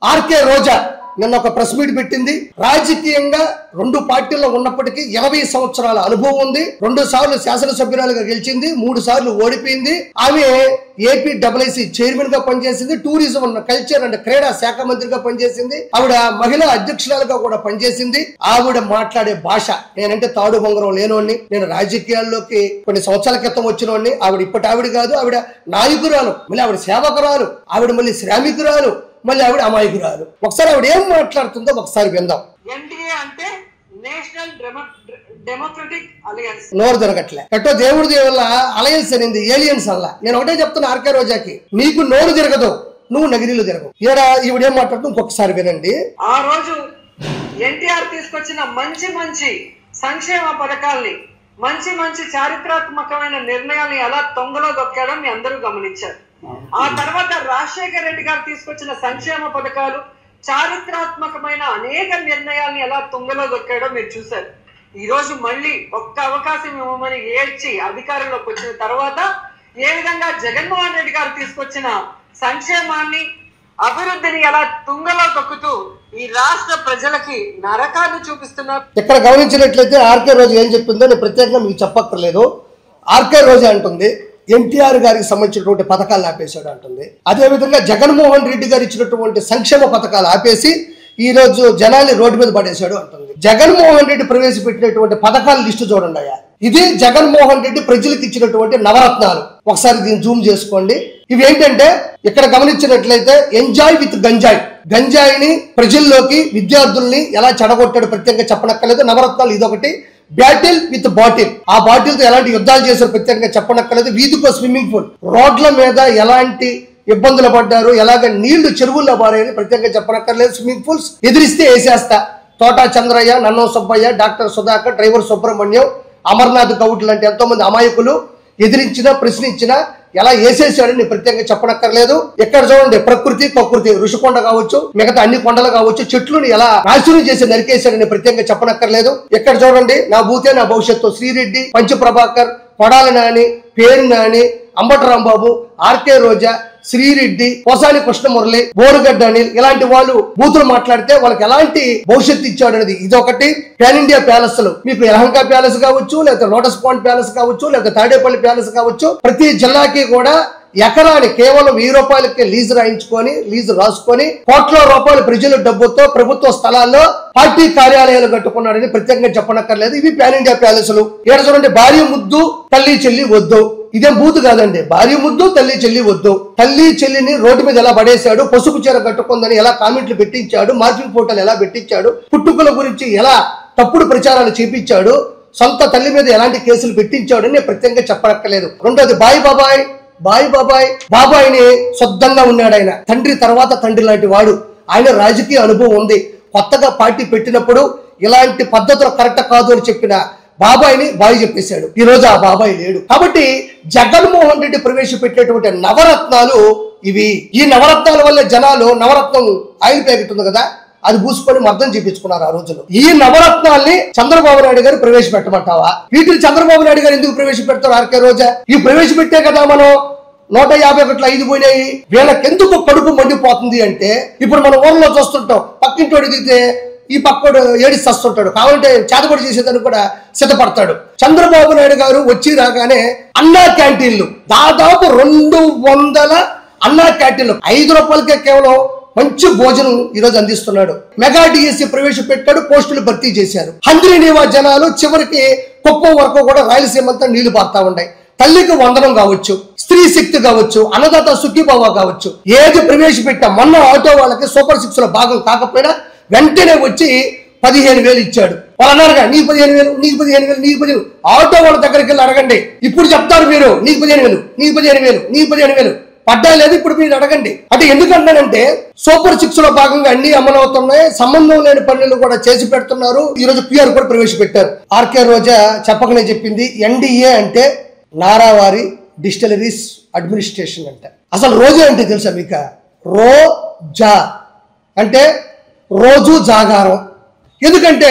RK రోజా నిన్న ఒక press meet పెట్టింది. రాజకీయంగా రెండు పార్టీల్లో ఉన్నప్పటికీ 20 సంవత్సరాల అనుభవం ఉంది. 2 సార్లు శాసనసభ్యురాలుగా గెలిచింది, 3 సార్లు ఓడిపోయింది. ఆమె APIIC చైర్మన్ గా పనిచేసింది, టూరిజం కల్చర్ అండ్ క్రీడా శాఖ మంత్రిగా పనిచేసింది. ఆవిడ మహిళా అధ్యక్షురాలుగా కూడా పనిచేసింది. ఆవిడ మాట్లాడే భాష, నేనంటే తాడు బొంగరం లేనోడిని, నేను రాజకీయాల్లోకి కొన్ని సంవత్సరాల క్రితం వచ్చినోడిని. ఆవిడ ఇప్పటి ఆవిడ కాదు, ఆవిడ నాయకురాలు, మళ్ళీ ఆవిడ సేవకురాలు, ఆవిడ మళ్ళీ శ్రామికురాలు, మళ్ళీ ఆవిడ అమాయకురాలు. ఒకసారి ఆవిడ ఏం మాట్లాడుతుందో ఒకసారి విందాం. ఎన్డీఏ అంటే నేషనల్ డెమోక్రటిక్ అలయన్స్. నోరు తిరగట్లే, ఎట్టో దేవుడి దేవుళ్ళ అలయన్స్ అనింది, ఏలియన్స్ అల్లా. నేను ఒకటే చెప్తున్నా ఆర్కే రోజాకి, నీకు నోరు తిరగదు, నువ్వు నగిరీలు తిరగవు. ఈవిడేం మాట్లాడుతూ ఇంకొకసారి వినండి. ఆ రోజు ఎన్టీఆర్ తీసుకొచ్చిన మంచి సంక్షేమ పథకాల్ని, మంచి చారిత్రాత్మకమైన నిర్ణయాల్ని ఎలా తొంగలో దొక్కాడో మీ అందరూ గమనించారు. ఆ తర్వాత రాజశేఖర రెడ్డి గారు తీసుకొచ్చిన సంక్షేమ పథకాలు, చారిత్రాత్మకమైన అనేక నిర్ణయాల్ని ఎలా తుంగలో దొక్కాడో మీరు చూశారు. ఈ రోజు మళ్ళీ ఒక్క అవకాశం ఇవ్వమని ఏడ్చి అధికారంలోకి వచ్చిన తర్వాత ఏ విధంగా జగన్మోహన్ రెడ్డి గారు తీసుకొచ్చిన సంక్షేమాన్ని, అభివృద్ధిని ఎలా తుంగలో తొక్కుతూ ఈ రాష్ట్ర ప్రజలకి నరకాన్ని చూపిస్తున్నారు. ఇక్కడ గమనించినట్లయితే ఆర్కే రోజు ఏం చెప్పిందో నేను ప్రత్యేకంగా మీకు చెప్పక్కర్లేదు. ఆర్కే రోజు అంటుంది ఎన్టీఆర్ గారికి సంబంధించినటువంటి పథకాలు ఆపేశాడు అంటుంది. అదేవిధంగా జగన్మోహన్ రెడ్డి గారు ఇచ్చినటువంటి సంక్షేమ పథకాలు ఆపేసి ఈ రోజు జనాల్ని రోడ్డు మీద పడేశాడు అంటుంది. జగన్మోహన్ రెడ్డి ప్రవేశపెట్టినటువంటి పథకాల లిస్టు చూడండి. ఇది జగన్మోహన్ రెడ్డి ప్రజలకు ఇచ్చినటువంటి నవరత్నాలు. ఒకసారి దీన్ని జూమ్ చేసుకోండి. ఇవి ఏంటంటే ఇక్కడ గమనించినట్లయితే ఎంజాయ్ విత్ గంజాయి, గంజాయిని ప్రజల్లోకి విద్యార్థుల్ని ఎలా చెడగొట్టాడు ప్రత్యేకంగా చెప్పనక్కర్లేదు. నవరత్నాలు ఇదొకటి. బ్యాటిల్ విత్ బాటిల్, ఆ బాటిల్ తో ఎలాంటి యుద్ధాలు చేశారు ప్రత్యేకంగా చెప్పనక్కర్లేదు. వీధికో స్విమ్మింగ్ పూల్, రోడ్ల మీద ఎలాంటి ఇబ్బందులు పడ్డారు, ఎలాగ నీళ్లు చెరువుల్లో బారాయని ప్రత్యేకంగా చెప్పనక్కర్లేదు. స్విమ్మింగ్ పూల్స్ ఎదిరిస్తే వేసేస్తా, తోటా చంద్రయ్య, నన్నో సుబ్బయ్య, డాక్టర్ సుధాకర్, డ్రైవర్ సుబ్రహ్మణ్యం, అమర్నాథ్ గౌడ్ లాంటి ఎంతో మంది అమాయకులు ఎదిరించినా ప్రశ్నించినా ఎలా వేసేసాడని ప్రత్యేకంగా చెప్పనక్కర్లేదు. ఎక్కడ చూడండి ప్రకృతి ఋషికొండ కావచ్చు, మిగతా అన్ని కొండలు కావచ్చు, చెట్లుని ఎలా నాశనం చేసి నరికేశాడని ప్రత్యేకంగా చెప్పనక్కర్లేదు. ఎక్కడ చూడండి నా భూతే నా భవిష్యత్తు, శ్రీరెడ్డి, పంచప్రభాకర్, కొడాలి నాని, పేరు నాని, అంబటి రాంబాబు, ఆర్కే రోజా, శ్రీరెడ్డి, పోసాని కృష్ణమురళి, బోరుగడ్డ అనిల్ ఇలాంటి వాళ్ళు బూతులు మాట్లాడితే వాళ్ళకి ఎలాంటి భవిష్యత్తు ఇచ్చాడు అనేది ఇదొకటి. పాన్ ఇండియా ప్యాలెస్లు, మీకు యలహంక ప్యాలెస్ కావచ్చు, లేదా లోటస్ పాండ్ ప్యాలెస్ కావచ్చు, లేదా తాడేపల్లి ప్యాలెస్ కావచ్చు, ప్రతి జిల్లాకి కూడా ఎకరాని కేవలం 1000 రూపాయలకి లీజు రాసుకొని కోట్ల రూపాయల ప్రజల డబ్బుతో ప్రభుత్వ స్థలాల్లో పార్టీ కార్యాలయాలు కట్టుకున్నాడని ప్రత్యేకంగా చెప్పనక్కర్లేదు. ఇవి పాన్ ఇండియా ప్యాలెస్లు. ఇక్కడ చూడండి భార్య ముద్దు తల్లి చెల్లి వద్దు, ఇదేం బూత్ కాదండి. భార్య ముద్దు తల్లి చెల్లి వద్దు. తల్లి చెల్లిని రోడ్డు మీద ఎలా పడేశాడు, పసుపు చీర కట్టుకుందని ఎలా కామెంట్లు పెట్టించాడు, మార్పింగ్ ఫోటోలు ఎలా పెట్టించాడు, పుట్టుకల గురించి ఎలా తప్పుడు ప్రచారాలు చేపించాడు, సొంత తల్లి మీద ఎలాంటి కేసులు పెట్టించాడు అని ప్రత్యేకంగా చెప్పనక్కర్లేదు. రెండోది బాబాయిని శుద్ధంగా ఉన్నాడు. ఆయన తండ్రి తర్వాత తండ్రి లాంటి వాడు. ఆయన రాజకీయ అనుభవం ఉంది. కొత్తగా పార్టీ పెట్టినప్పుడు ఇలాంటి పద్ధతులు కరెక్ట్ కాదు అని చెప్పిన బాబాయిని బాయ్ చెప్పేశాడు. ఈ రోజు ఆ బాబాయ్ లేడు. కాబట్టి జగన్మోహన్ రెడ్డి ప్రవేశపెట్టేటువంటి నవరత్నాలు ఇవి. ఈ నవరత్నాల వల్ల జనాలు నవరత్నం ఆయిల్ ప్యాకెట్ ఉంది కదా, అది పూసుకొని మర్దం చేపించుకున్నారు ఆ రోజులో. ఈ నవరత్నాల్ని చంద్రబాబు నాయుడు గారు ప్రవేశపెట్టమంటావా? వీటిని చంద్రబాబు నాయుడు గారు ఎందుకు ప్రవేశపెడతారు ఆర్కే రోజా? ఈ ప్రవేశపెట్టే కదా మనం 151 5 పోయినాయి. వీళ్ళకెందుకు కడుపు మండిపోతుంది అంటే, ఇప్పుడు మన ఊర్లో చూస్తుంటాం, పక్కింటోడు దిగితే ఈ పక్కోడు ఏడిసి వస్తుంటాడు, కావాలంటే చేతబడి చేసేదానికి కూడా సిద్ధపడతాడు. చంద్రబాబు నాయుడు గారు వచ్చి రాగానే అన్నా క్యాంటీన్లు, దాదాపు 200 అన్నా క్యాంటీన్లు 5 రూపాయలకే కేవలం మంచి భోజనం ఈ రోజు అందిస్తున్నాడు. మెగా డిఎస్సి ప్రవేశపెట్టాడు, పోస్టులు భర్తీ చేశారు. హంద్రీనీవా జనాలు చివరికి కుప్పం వరకు కూడా రాయలసీమ అంతా నీళ్లు పారుతా ఉన్నాయి. తల్లికి వందనం కావచ్చు, స్త్రీ శక్తి కావచ్చు, అన్నదాత సుఖీభావ కావచ్చు, ఏది ప్రవేశపెట్టా మొన్న ఆటో వాళ్ళకి సూపర్ 6 లో భాగం కాకపోయినా వెంటనే వచ్చి 15,000 ఇచ్చాడు. వాళ్ళు అన్నారుగా నీకు 15,000 ఆటో వాళ్ళ దగ్గరికి వెళ్ళి అడగండి. ఇప్పుడు చెప్తారు మీరు నీకు 15,000 పడ్డా లేదు. ఇప్పుడు మీరు అడగండి. అంటే ఎందుకంటానంటే సూపర్ 6 లో భాగంగా అన్ని అమలవుతున్నాయి. సంబంధం లేని పనులు కూడా చేసి పెడుతున్నారు. ఈ రోజు పిఆర్ కూడా ప్రవేశపెట్టారు. ఆర్కే రోజా చెప్పకనే చెప్పింది, ఎన్డీఏ అంటే నారావారి డిస్టిలరీస్ అడ్మినిస్ట్రేషన్ అంట. అసలు రోజా అంటే తెలుసా మీకు? రోజా అంటే రోజు జాగారం. ఎందుకంటే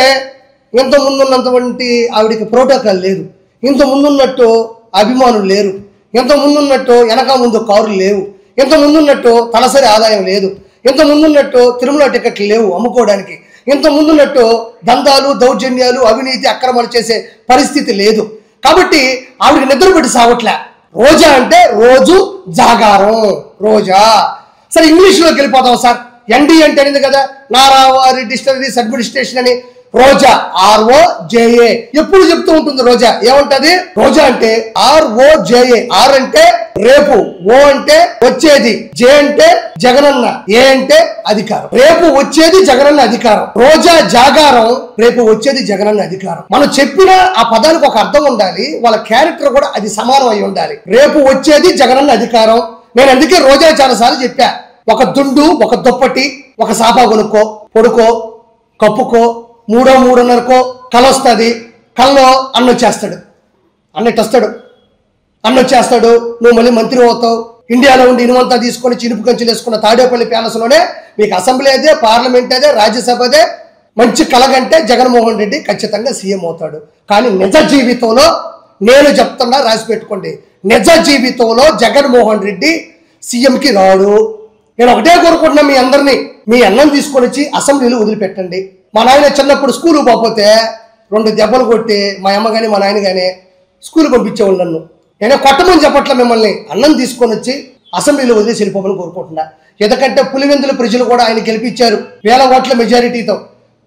ఇంత ముందున్నటువంటి ఆవిడికి ప్రోటోకాల్ లేదు, ఇంత ముందున్నట్టు అభిమానులు లేరు, ఇంత ముందున్నట్టు వెనక ముందు కారులు లేవు, ఇంత ముందున్నట్టు తలసరి ఆదాయం లేదు. ఇంత ముందున్నట్టు తిరుమల టికెట్లు లేవు అమ్ముకోవడానికి, ఇంత ముందున్నట్టు దందాలు, దౌర్జన్యాలు, అవినీతి, అక్రమాలు చేసే పరిస్థితి లేదు. కాబట్టి ఆవిడకి నిద్రపడి సావట్లే. రోజా అంటే రోజు జాగారం, రోజా. సరే ఇంగ్లీష్లోకి వెళ్ళిపోతాం సార్. ND అంటే అనేది కదా, నారావారి డిస్టిలరీస్ అడ్మినిస్ట్రేషన్ అని. రోజా ROJA ఎప్పుడు చెప్తూ ఉంటుంది. రోజా ఏమంటది? రోజా అంటే ROJA. R అంటే రేపు, O అంటే వచ్చేది, J అంటే జగనన్న, A అంటే అధికారం. రేపు వచ్చేది జగనన్న అధికారం. రోజా జాగారం, రేపు వచ్చేది జగనన్న అధికారం. మనం చెప్పిన ఆ పదానికి ఒక అర్థం ఉండాలి, వాళ్ళ క్యారెక్టర్ కూడా అది సమానం అయి ఉండాలి. రేపు వచ్చేది జగనన్న అధికారం. నేను అందుకే రోజా చాలాసార్లు చెప్పా, ఒక దుండు, ఒక దుప్పటి, ఒక సాపా కొనుక్కో, పొడుకో, కప్పుకో, 3:30కో కళ వస్తుంది. కళ్ళలో అన్నొచ్చేస్తాడు, అన్నొచ్చేస్తాడు. నువ్వు మళ్ళీ మంత్రి అవుతావు. ఇండియాలో ఉండి ఇనుమంతా తీసుకొని చినుపు కంచులు వేసుకున్న తాడేపల్లి ప్యాలెస్లోనే మీకు అసెంబ్లీ అదే, పార్లమెంట్ అదే, రాజ్యసభ అదే. మంచి కలగంటే జగన్మోహన్ రెడ్డి ఖచ్చితంగా సీఎం అవుతాడు. కానీ నిజ జీవితంలో నేను చెప్తున్నా, రాసి పెట్టుకోండి, నిజ జీవితంలో జగన్మోహన్ రెడ్డి సీఎంకి రాడు. నేను ఒకటే కోరుకుంటున్నా, మీ అందరినీ, మీ అన్నం తీసుకొని వచ్చి అసెంబ్లీలో వదిలిపెట్టండి. మా నాయన చిన్నప్పుడు స్కూల్కి పోకపోతే 2 దెబ్బలు కొట్టి మా అమ్మ కానీ మా నాయన కానీ స్కూల్కి పంపించేవాళ్ళు నన్ను. నేనే కొట్టమని చెప్పట్ల మిమ్మల్ని. అన్నం తీసుకొని వచ్చి అసెంబ్లీలో వదిలేసి వెళ్ళిపోమని కోరుకుంటున్నా. ఎందుకంటే పులివెందుల ప్రజలు కూడా ఆయన గెలిపించారు 1000 ఓట్ల మెజారిటీతో.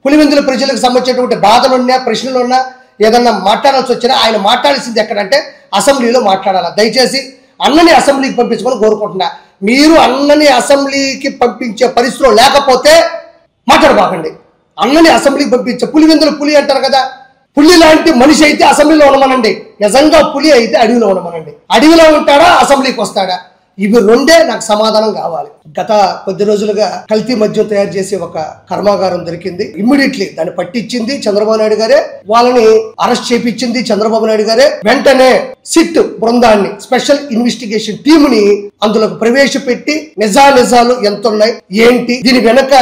పులివెందుల ప్రజలకు సంబంధించినటువంటి బాధలున్నా, ప్రశ్నలున్నా, ఏదన్నా మాట్లాడాల్సి వచ్చినా ఆయన మాట్లాడాల్సింది ఎక్కడంటే అసెంబ్లీలో మాట్లాడాలి. దయచేసి అన్నని అసెంబ్లీకి పంపించమని కోరుకుంటున్నా. మీరు అన్నని అసెంబ్లీకి పంపించే పరిస్థితిలో లేకపోతే మాట్లాడబాకండి. అన్నని అసెంబ్లీకి పంపించే, పులివెందుల పులి అంటారు కదా, పులి లాంటి మనిషి అయితే అసెంబ్లీలో ఉండమనండి. నిజంగా పులి అయితే అడవిలో ఉండమనండి. అడవిలో ఉంటాడా, అసెంబ్లీకి వస్తాడా? ఇవి రెండే నాకు సమాధానం కావాలి. గత కొద్ది రోజులుగా కల్తీ మద్యం తయారు చేసే ఒక కర్మాగారం దొరికింది. ఇమ్మీడియట్లీ దాన్ని పట్టించింది చంద్రబాబు నాయుడు గారే, వాళ్ళని అరెస్ట్ చేపించింది చంద్రబాబు నాయుడు గారే. వెంటనే సిట్ బృందాన్ని, స్పెషల్ ఇన్వెస్టిగేషన్ టీముని అందులోకి ప్రవేశపెట్టి నిజాలు ఎంత ఉన్నాయి, ఏంటి, దీని వెనక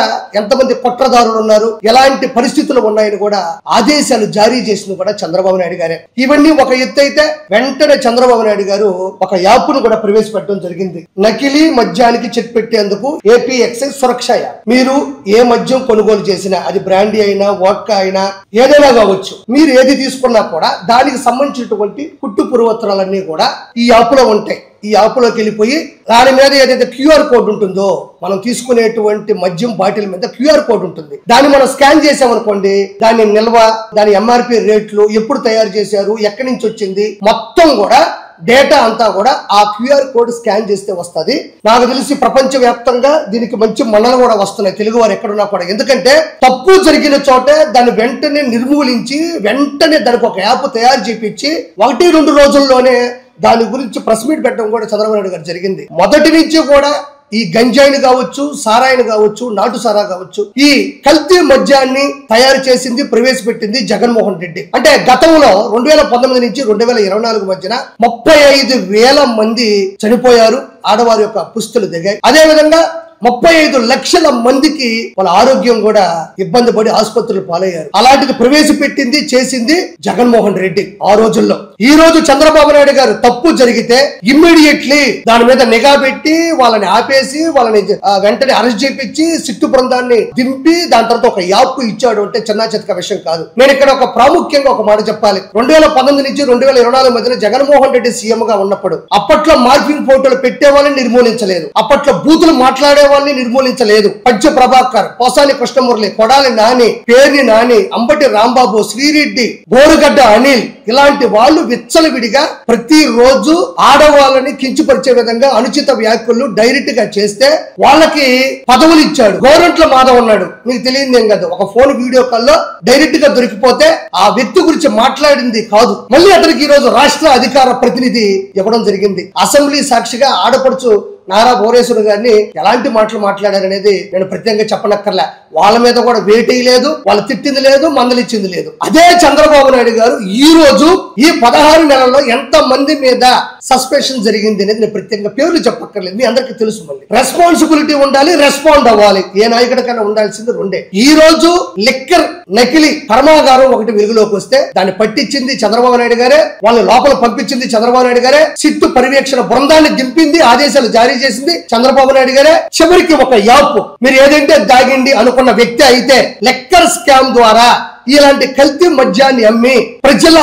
ఎంతమంది కుట్రదారులు ఉన్నారు, ఎలాంటి పరిస్థితులు ఉన్నాయని కూడా ఆదేశాలు జారీ చేసింది కూడా చంద్రబాబు నాయుడు గారే. ఇవన్నీ ఒక ఎత్తు అయితే, వెంటనే చంద్రబాబు నాయుడు గారు ఒక యాప్ను కూడా ప్రవేశపెట్టడం జరిగింది. నకిలీ మద్యానికి చెక్ పెట్టేందుకు ఏపీ ఎక్సైజ్ సురక్ష యాప్. మీరు ఏ మద్యం కొనుగోలు చేసినా, అది బ్రాండీ అయినా, వోడ్కా అయినా, ఏదైనా కావచ్చు, మీరు ఏది తీసుకున్నా కూడా దానికి సంబంధించినటువంటి కుట్టు పూర్వత్రాలన్నీ కూడా ఈ యాప్ లో ఉంటాయి. ఈ యాప్ లోకి వెళ్ళిపోయి దాని మీద ఏదైతే QR కోడ్ ఉంటుందో, మనం తీసుకునేటువంటి మద్యం బాటిల్ మీద QR కోడ్ ఉంటుంది. దాన్ని మనం స్కాన్ చేసామనుకోండి, దాని నిల్వ, దాని MRP రేట్లు, ఎప్పుడు తయారు చేశారు, ఎక్కడి నుంచి వచ్చింది, మొత్తం కూడా డేటా అంతా కూడా ఆ QR కోడ్ స్కాన్ చేస్తే వస్తుంది. నాకు తెలిసి ప్రపంచ వ్యాప్తంగా దీనికి మంచి మన్నలు కూడా వస్తున్నాయి, తెలుగు వారు ఎక్కడున్నా కూడా. ఎందుకంటే తప్పు జరిగిన చోటే దాన్ని వెంటనే నిర్మూలించి, వెంటనే దానికి ఒక యాప్ తయారు చేపించి 1-2 రోజుల్లోనే దాని గురించి ప్రెస్ మీట్ పెట్టడం కూడా చంద్రబాబు నాయుడు గారు జరిగింది. మొదటి నుంచి కూడా ఈ గంజాయిని కావచ్చు, సారాయిని కావచ్చు, నాటు సారా కావచ్చు, ఈ కల్తీ మద్యాన్ని తయారు చేసింది, ప్రవేశపెట్టింది జగన్మోహన్ రెడ్డి. అంటే గతంలో 2019 నుంచి 2024 మధ్యన 35,000 మంది చనిపోయారు, ఆడవారి యొక్క పుస్తులు దిగాయి. అదే విధంగా 35 లక్షల మందికి వాళ్ళ ఆరోగ్యం కూడా ఇబ్బంది పడి ఆసుపత్రులు పాలయ్యారు. అలాంటిది ప్రవేశపెట్టింది, చేసింది జగన్మోహన్ రెడ్డి ఆ రోజుల్లో. ఈ రోజు చంద్రబాబు నాయుడు గారు తప్పు జరిగితే ఇమ్మీడియట్లీ దాని మీద నిఘా పెట్టి, వాళ్ళని ఆపేసి, వాళ్ళని వెంటనే అరెస్ట్ చేపించి, సిట్టు బృందాన్ని దింపి, దాని తర్వాత ఒక యాప్ ఇచ్చాడు అంటే చిన్న చితక విషయం కాదు. నేను ఇక్కడ ఒక ప్రాముఖ్యంగా ఒక మాట చెప్పాలి. 2019 నుంచి 2024 మధ్యన జగన్మోహన్ రెడ్డి సీఎం గా ఉన్నప్పుడు అప్పట్లో మార్ఫింగ్ ఫోటోలు పెట్టే వాళ్ళని నిర్మూలించలేదు, అప్పట్లో బూతులు మాట్లాడే వాళ్ళని నిర్మూలించలేదు. పద్య ప్రభాకర్, పోసాని కృష్ణమురళి, కొడాలి నాని, పేర్ని నాని, అంబటి రాంబాబు, శ్రీరెడ్డి, బోరుగడ్డ అనిల్, ఇలాంటి వాళ్ళు విచ్చలవిడిగా ప్రతిరోజు ఆడవాళ్ళని కించపరిచే విధంగా అనుచిత వ్యాఖ్యలు డైరెక్ట్ గా చేస్తే వాళ్ళకి పదవులు ఇచ్చాడు. గోరంట్ల మాధవ్ ఉన్నాడు, మీకు తెలియదు ఏం కాదు, ఒక ఫోన్ వీడియో కాల్లో డైరెక్ట్ గా దొరికిపోతే ఆ వ్యక్తి గురించి మాట్లాడింది కాదు, మళ్ళీ అతనికి ఈ రోజు రాష్ట్ర అధికార ప్రతినిధి ఇవ్వడం జరిగింది. అసెంబ్లీ సాక్షిగా ఆడపడుచు నారా భువనేశ్వర్ గారిని ఎలాంటి మాటలు మాట్లాడారనేది నేను ప్రత్యేకంగా చెప్పనక్కర్లే. వాళ్ళ మీద కూడా వేటే లేదు, వాళ్ళు తిట్టింది లేదు, మందలిచ్చింది లేదు. అదే చంద్రబాబు నాయుడు గారు ఈ రోజు ఈ 16 నెలల్లో ఎంత మంది మీద సస్పెన్షన్ జరిగింది అనేది నేను ప్రత్యేకంగా పేర్లు చెప్పక్కర్లేదు, మీ అందరికీ తెలుసు. మళ్ళీ రెస్పాన్సిబిలిటీ ఉండాలి, రెస్పాండ్ అవ్వాలి. ఏ నాయకుడికైనా ఉండాల్సింది రెండే. ఈ రోజు లిక్కర్ నకిలీ కర్మాగారం ఒకటి వెలుగులోకి వస్తే దాన్ని పట్టించింది చంద్రబాబు నాయుడు గారే, వాళ్ళు లోపల పంపించింది చంద్రబాబు నాయుడు గారే, సిట్టు పర్యవేక్షణ బృందాన్ని దింపింది, ఆదేశాలు జారీ జారీ చేసింది చంద్రబాబు నాయుడు గారే. చివరికి ఒక యాప్ మీరు ఏదంటే దాగిండి అనుకున్న వ్యక్తి అయితే లెక్కర్ స్కామ్ ద్వారా ఇలాంటి కల్తీ మద్యాన్ని అమ్మి ప్రజల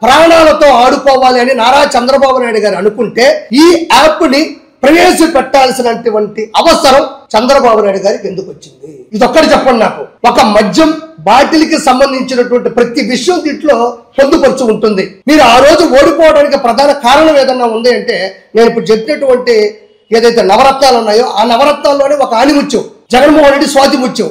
ప్రాణాలతో ఆడుకోవాలి అని నారా చంద్రబాబు నాయుడు గారు అనుకుంటే ఈ యాప్ ని ప్రవేశపెట్టాల్సినటువంటి అవసరం చంద్రబాబు నాయుడు గారికి ఎందుకు వచ్చింది? ఇదొక్కటి చెప్పండి నాకు. ఒక మద్యం బాటిల్కి సంబంధించినటువంటి ప్రతి విషయం దీంట్లో పొందుపరుచు ఉంటుంది. మీరు ఆ రోజు ఓడిపోవడానికి ప్రధాన కారణం ఏదన్నా ఉంది అంటే నేను ఇప్పుడు చెప్పినటువంటి ఏదైతే నవరత్నాలు ఉన్నాయో ఆ నవరత్నాల్లోనే ఒక ఆణిముత్యం జగన్మోహన్ రెడ్డి స్వాతి ముత్యం.